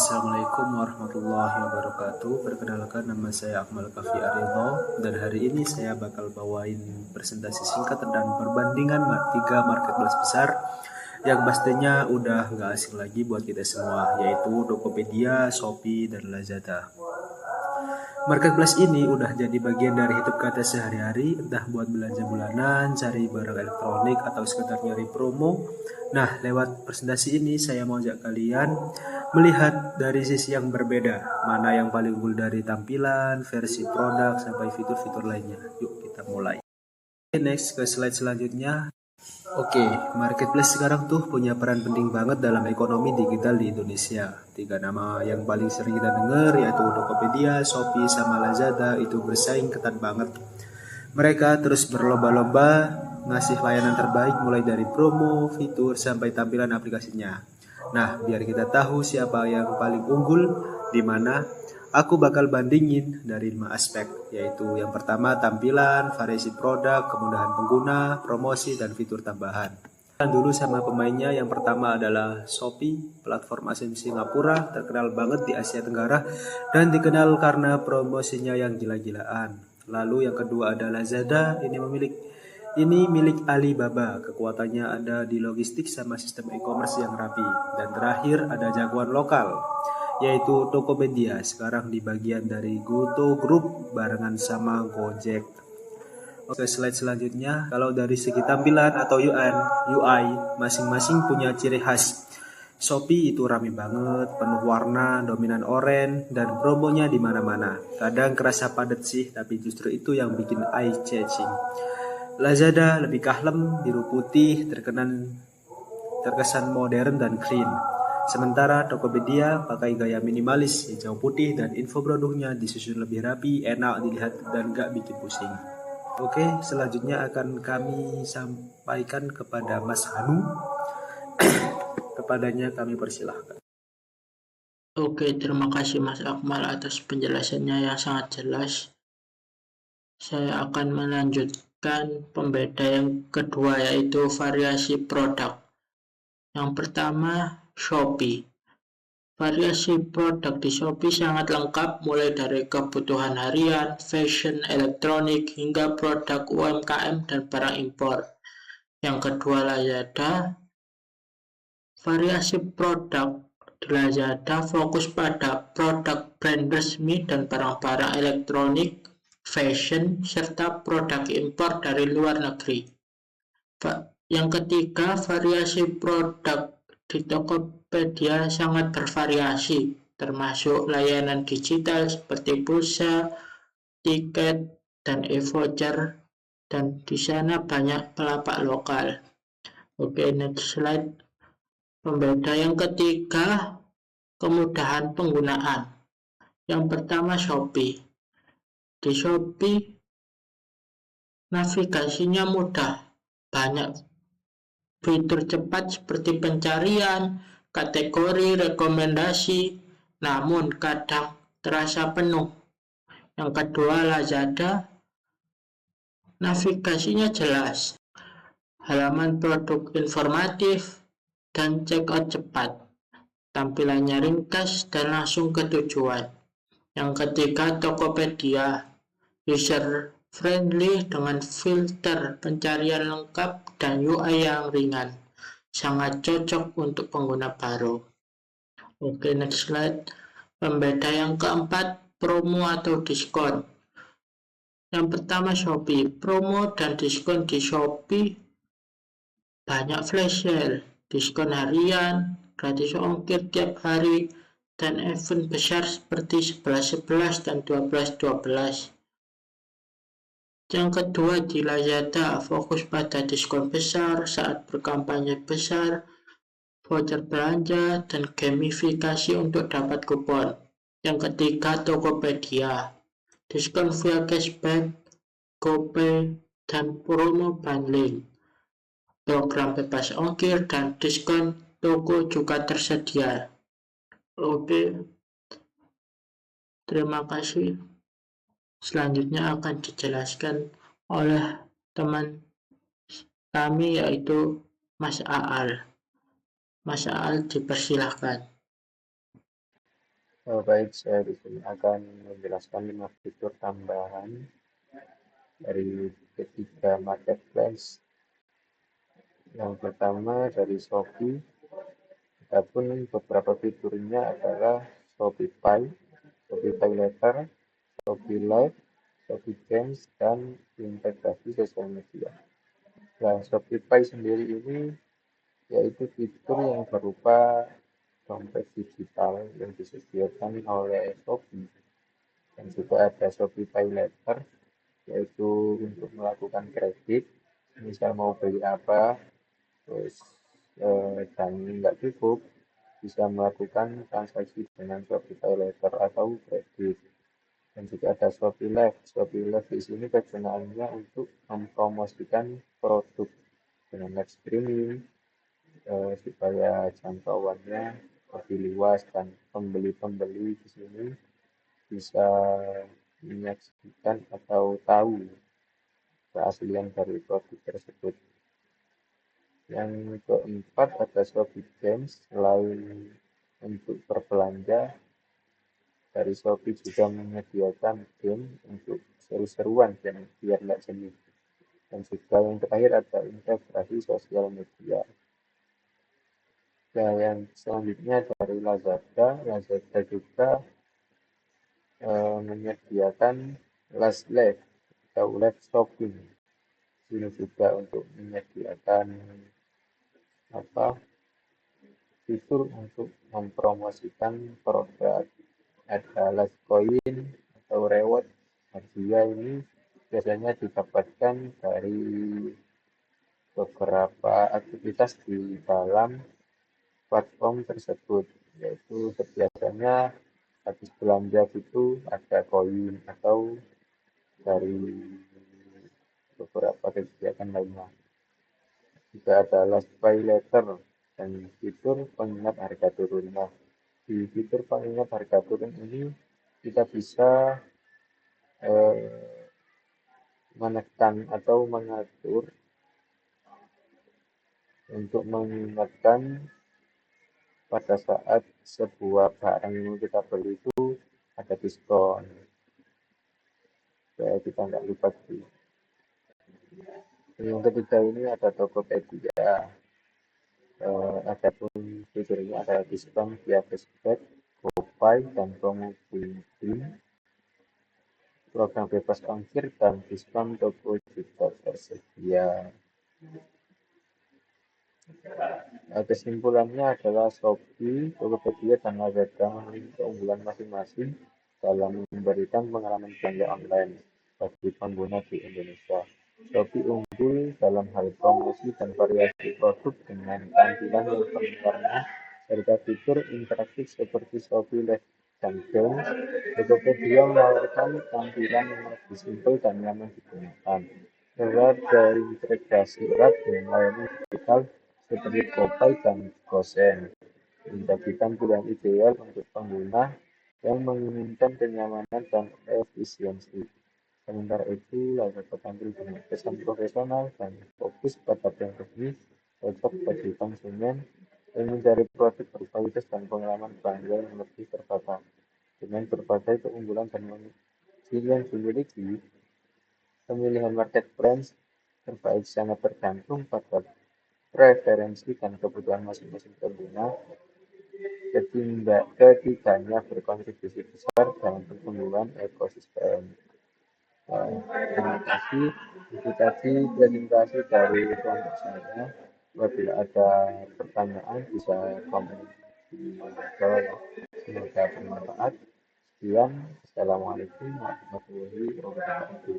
Assalamualaikum warahmatullahi wabarakatuh. Perkenalkan, nama saya Akmal Kafi Arido, dan hari ini saya bakal bawain presentasi singkat dan perbandingan 3 marketplace besar yang pastinya udah gak asing lagi buat kita semua, yaitu Tokopedia, Shopee, dan Lazada. Marketplace ini udah jadi bagian dari hidup kita sehari-hari, entah buat belanja bulanan, cari barang elektronik, atau sekedar nyari promo. Nah, lewat presentasi ini saya mau ajak kalian melihat dari sisi yang berbeda, mana yang paling unggul dari tampilan, versi produk, sampai fitur-fitur lainnya. Yuk kita mulai. Next ke slide selanjutnya. Oke, marketplace sekarang tuh punya peran penting banget dalam ekonomi digital di Indonesia. 3 nama yang paling sering kita dengar yaitu Tokopedia, Shopee, sama Lazada itu bersaing ketat banget. Mereka terus berlomba-lomba ngasih layanan terbaik mulai dari promo, fitur, sampai tampilan aplikasinya. Nah, biar kita tahu siapa yang paling unggul di mana, aku bakal bandingin dari 5 aspek, yaitu yang pertama tampilan, variasi produk, kemudahan pengguna, promosi, dan fitur tambahan. Dulu sama pemainnya, yang pertama adalah Shopee, platform asing Singapura, terkenal banget di Asia Tenggara, dan dikenal karena promosinya yang gila-gilaan. Lalu yang kedua ada Lazada, ini milik Alibaba, kekuatannya ada di logistik sama sistem e-commerce yang rapi. Dan terakhir ada jagoan lokal, yaitu Tokopedia, sekarang di bagian dari Goto Group barengan sama Gojek. Oke, slide selanjutnya. Kalau dari segi tampilan atau UI, masing-masing punya ciri khas. Shopee itu rame banget, penuh warna, dominan oranye, dan promonya di mana-mana. Kadang kerasa padat sih, tapi justru itu yang bikin eye-catching. Lazada lebih kalem, biru putih, terkesan modern dan clean. Sementara Tokopedia pakai gaya minimalis, hijau putih, dan info produknya disusun lebih rapi, enak dilihat, dan gak bikin pusing. Oke, selanjutnya akan kami sampaikan kepada Mas Hanu. Kepadanya kami persilahkan. Oke, terima kasih Mas Akmal atas penjelasannya yang sangat jelas. Saya akan melanjutkan pembeda yang kedua, yaitu variasi produk. Yang pertama, Shopee. Variasi produk di Shopee sangat lengkap, mulai dari kebutuhan harian, fashion, elektronik, hingga produk UMKM dan barang impor. Yang kedua, Lazada. Variasi produk di Lazada fokus pada produk brand resmi dan barang-barang elektronik, fashion, serta produk impor dari luar negeri. Yang ketiga, variasi produk di Tokopedia sangat bervariasi, termasuk layanan digital seperti pulsa, tiket, dan e-voucher, dan di sana banyak pelapak lokal. Oke, next slide. Pembeda yang ketiga, kemudahan penggunaan. Yang pertama, Shopee. Di Shopee, navigasinya mudah, banyak fitur cepat seperti pencarian, kategori, rekomendasi, namun kadang terasa penuh. Yang kedua, Lazada, navigasinya jelas, halaman produk informatif, dan checkout cepat. Tampilannya ringkas dan langsung ke tujuan. Yang ketiga, Tokopedia, user friendly dengan filter pencarian lengkap dan UI yang ringan. Sangat cocok untuk pengguna baru. Oke, next slide. Pembeda yang keempat, promo atau diskon. Yang pertama, Shopee. Promo dan diskon di Shopee banyak flash sale, diskon harian, gratis ongkir tiap hari, dan event besar seperti 11.11 dan 12.12. Yang kedua, di Lazada fokus pada diskon besar saat berkampanye besar, voucher belanja, dan gamifikasi untuk dapat kupon. Yang ketiga, Tokopedia, diskon via cashback, GoPay, dan promo bundling. Program bebas ongkir dan diskon toko juga tersedia. Oke, terima kasih. Selanjutnya akan dijelaskan oleh teman kami, yaitu Mas Aal. Mas Aal, dipersilahkan. Baik, saya di sini akan menjelaskan 5 fitur tambahan dari ketiga marketplace. Yang pertama dari Shopee, adapun beberapa fiturnya adalah Shopee Pay, Shopee Pay Later, Shopee Live, Shopee Games, dan integrasi sosial media. Nah, Shopee Pay sendiri ini yaitu fitur yang berupa dompet digital yang disediakan oleh Shopee, dan juga ada Shopee Pay Later yaitu untuk melakukan kredit, misal mau beli apa terus dan nggak cukup, bisa melakukan transaksi dengan Shopee Pay Later atau kredit. Dan juga ada Shopee Live. Shopee Live di sini kegunaannya untuk mempromosikan produk dengan live streaming, supaya jangkauannya lebih luas dan pembeli-pembeli di sini bisa menyaksikan atau tahu keaslian dari produk tersebut. Yang keempat ada Shopee Games. Selain untuk berbelanja, dari Shopee juga menyediakan game untuk seru-seruan dan biar nggak jenuh. Dan juga yang terakhir ada integrasi sosial media. Nah, yang selanjutnya dari Lazada. Lazada juga menyediakan last live atau live shopping. Ini juga untuk menyediakan apa fitur untuk mempromosikan produk. Ada last coin atau reward hadiah, ini biasanya didapatkan dari beberapa aktivitas di dalam platform tersebut, yaitu biasanya habis belanja itu ada koin atau dari beberapa kegiatan lainnya. Juga ada last buy later dan fitur pengingat harga turun. Nah, di fitur pengingat harga turun ini kita bisa menekan atau mengatur untuk mengingatkan pada saat sebuah barang yang kita beli itu ada diskon, supaya kita nggak lupa beli. Yang ketiga ini ada Tokopedia. Adapun fiturnya ada diskon via cashback, GoPay, dan promo BIM, program bebas ongkir, dan diskon toko juga tersedia. Kesimpulannya adalah Shopee, Tokopedia, dan Lazada memiliki keunggulan masing-masing dalam memberikan pengalaman belanja online bagi pengguna di Indonesia. Shopee unggul dalam hal promosi dan variasi produk dengan tampilan yang penuh warna serta fitur interaktif seperti Shopee Live dan Games. Tokopedia menawarkan tampilan yang lebih simpel dan nyaman digunakan. Lewat dari integrasi erat dengan layanan digital seperti GoPay dan GoSend, menjadikan pilihan ideal untuk pengguna yang menginginkan kenyamanan dan efisiensi. Sementara itu, Lazada tampil dengan kesan profesional dan fokus pada brand resmi, cocok bagi konsumen yang mencari produk berkualitas dan pengalaman belanja yang lebih terbatas. Dengan berbagai keunggulan dan yang dimiliki, pemilihan marketplace terbaik sangat tergantung pada preferensi dan kebutuhan masing-masing pengguna. Ketiganya berkontribusi besar dalam pertumbuhan ekosistem. Terima kasih. Itu tadi presentasi dari kelompok saya. Apabila ada pertanyaan bisa komen di bawah. Semoga bermanfaat. Sekian. Assalamualaikum warahmatullahi wabarakatuh.